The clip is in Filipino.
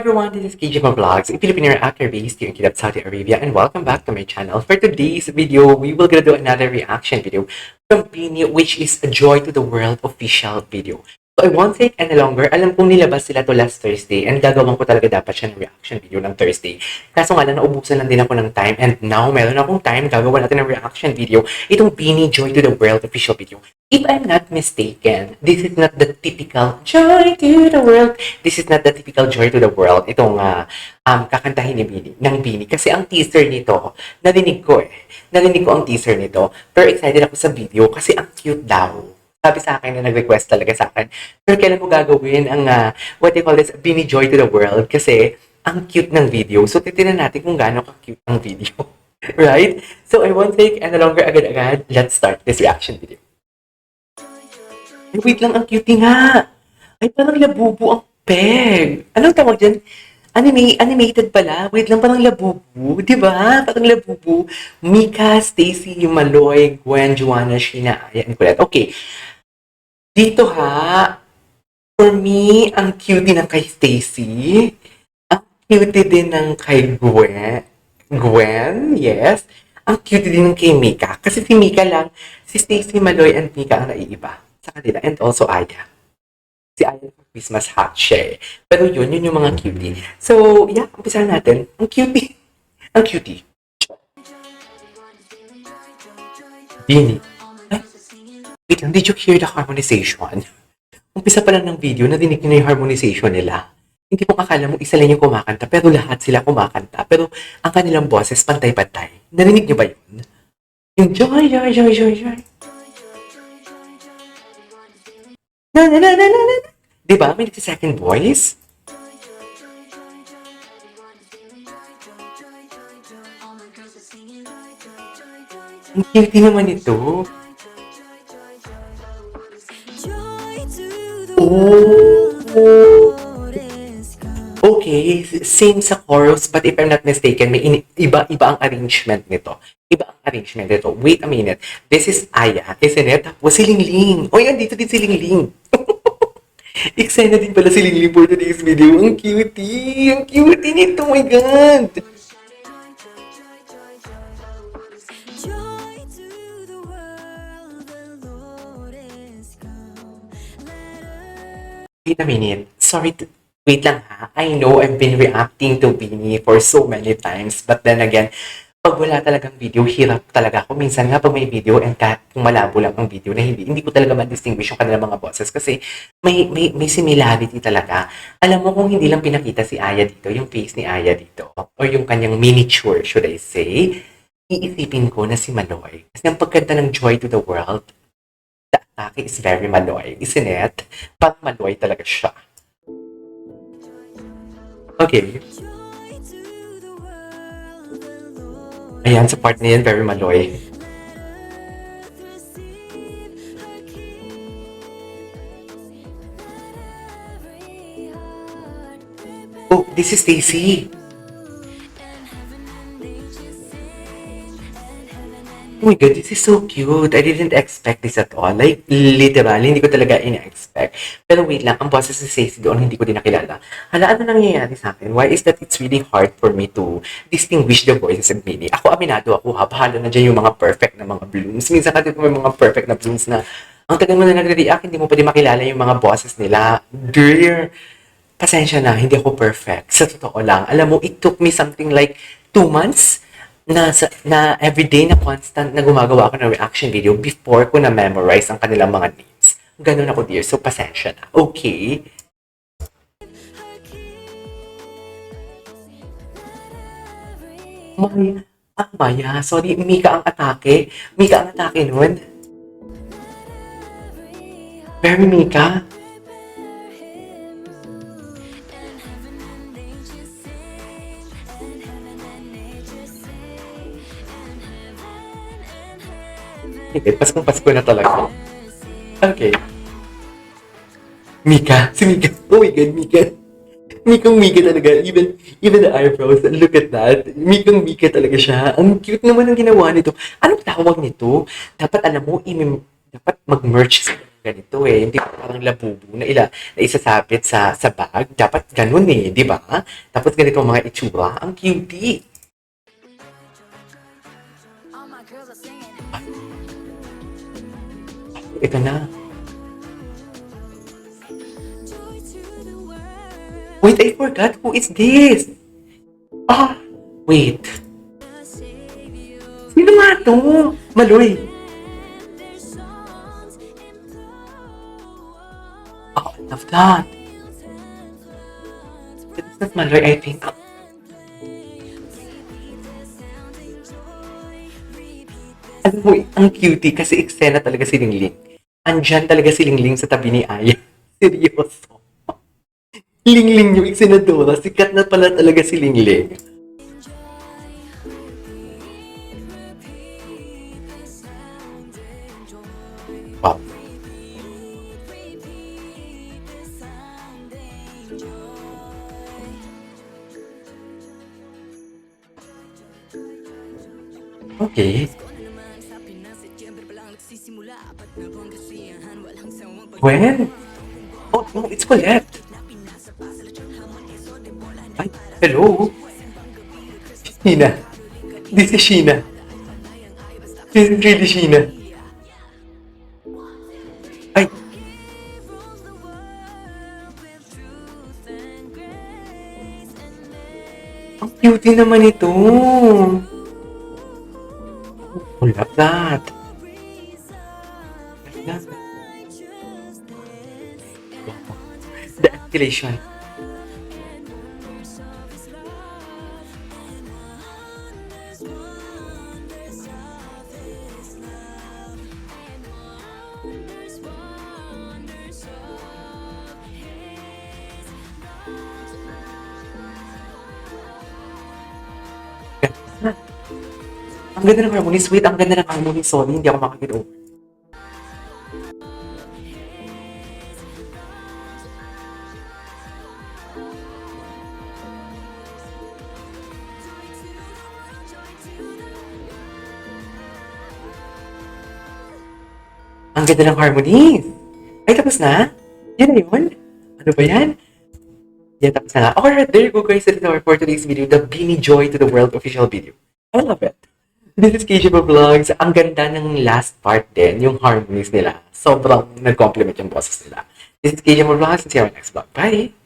everyone, this is KJMA Vlogs, a Filipino actor based here in Kidab, Saudi Arabia, and welcome back to my channel. For today's video, we will gonna do another reaction video from Bini, which is a Joy to the World official video. So I won't take any longer. Alam kong nilabas sila to last Thursday and gagawin ko talaga dapat siya ng reaction video ng Thursday. Kaso nga lang, naubusan lang din ako ng time and now meron akong time, gagawa natin ng reaction video. Itong Bini Joy to the World official video. If I'm not mistaken, this is not the typical Joy to the World. This is not the typical Joy to the World. Itong kakantahin ni Bini, ng Bini. Kasi ang teaser nito, narinig ko ang teaser nito. Pero excited ako sa video kasi ang cute daw. Sabi sa akin na nag-request talaga sa akin. Pero kailan mo gagawin ang, what they call this, Bini Joy to the World? Kasi ang cute ng video. So, titinan natin kung gaano ka-cute ang video. Right? So, I won't take any longer agad-agad. Let's start this reaction video. Ay, wait lang, ang cute nga. Ay, parang labubu ang peg. Anong tawag dyan? Animated pala. Wait lang, parang labubu. Diba? Parang labubu. Mika, Stacy, Maloy, Gwen, Joanna, Sheena, Aya, and Colette. Okay. Dito ha, for me, ang cutie ng kay Stacy. Ang cutie din ng kay Gwen. Gwen, yes. Ang cutie din ng kay Mika. Kasi si Mika lang, si Stacy, Maloy, and Mika ang naiiba sa kanila. And also Aya. Si Aya Christmas hat siya eh. Pero yun yung mga cutie. So, yeah, umpisahan natin. Ang cutie. Ang cutie. Bini. Wait lang, did you hear the harmonization? Umpisa pa lang ng video, nadinig nyo na yung harmonization nila. Hindi mo akala mo isa lang yung kumakanta, pero lahat sila kumakanta. Pero ang kanilang boses, pantay-pantay. Narinig nyo ba yun? Yung joy, joy, joy, joy, joy. Na, na, na, na, na, na. Diba? May nagsi-second voice. Ang cute naman ito. Oh. Okay, same sa chorus, but if I'm not mistaken, may iba ang arrangement nito. Iba ang arrangement nito. Wait a minute. This is Aya, isn't it? Tapos si Lingling. Oy, andito din si Lingling. Eksena din pala si Lingling for today's video. Ang cutie! Ang cutie nito! Oh my God! Wait a minute. Sorry to... Wait lang ha. I know I've been reacting to Bini for so many times. But then again, pag wala talagang video, hirap talaga ako. Minsan nga pag may video and kahit kung malabo lang ang video na hindi ko talaga ma-distinguish yung kanilang mga boses kasi may similarity talaga. Alam mo kung hindi lang pinakita si Aya dito, yung face ni Aya dito, or yung kanyang miniature, should I say, iisipin ko na si Maloy. Kasi ang pagkanta ng Joy to the World, the atake is very Maloy, isn't it? Parang Maloy talaga siya. Okay. Ayan, sa part na yan, very Maloy. Oh, this is Stacy. Oh my God, this is so cute. I didn't expect this at all. Like, literally, hindi ko talaga ina-expect. Pero wait lang, ang boses si Stacey doon, hindi ko din nakilala. Hala, ano nangyayari sa akin? Why is that it's really hard for me to distinguish the voices of Bini? Ako, aminado ako ha. Bahala na dyan yung mga perfect na mga blooms. Minsan kasi may mga perfect na blooms na ang tagal mo na nagre-react, hindi mo pa din makilala yung mga boses nila. Dear, pasensya na, hindi ako perfect. Sa totoo lang. Alam mo, it took me something like 2 months na everyday na constant na gumagawa ako ng reaction video before ko na-memorize ang kanilang mga names. Ganun ako, dear. So, pasensya na. Okay? Maya. Sorry, Mika ang atake. Mika ang atake nun. Very Mika. Paskong-pasko na talaga. Okay. Mika. Si Mika. Oh my God, Mika. Mikang-Mika talaga. Even the eyebrows. Look at that. Mikang-Mika talaga siya. Ang cute naman ang ginawa nito. Anong tawag nito? Dapat alam mo, dapat mag-merge ganito eh. Hindi parang labubo na isasabit sa bag. Dapat ganun eh, di ba? Tapos ganito ang mga itsura. Ang cutie. Ito na. Wait, I forgot. Who is this? Ah, wait. Sino nga to? Maloy. Oh, I love that. It's not Maloy, I think. Alam mo, ang cutie kasi eksena talaga si Lingling. Andyan talaga si Lingling sa tabi ni Aya. Seryoso. Lingling yung iksinadora. Sikat na pala talaga si Lingling. Wow. Okay. When? Oh, no, it's Colette. Ay, hello? Sheena. This is Sheena. This is really Sheena. Ay, ang cutie naman ito. Oh, love that. Love that. The escalation. Ang ganda ng harmony. Sweet, ang ganda ng harmony. Sorry, hindi ako makakita over. Ang ganda ng harmony. Ay, tapos na? Yan na yun? Ano ba yan? Yan, tapos na nga. Alright, there you go guys. That is our for today's video. The Beanie Joy to the World official video. I love it. This is KJ Vlogs. Ang ganda ng last part din, yung harmonies nila. Sobrang nag-compliment yung boses nila. This is KJ Vlogs. See you on our next vlog. Bye!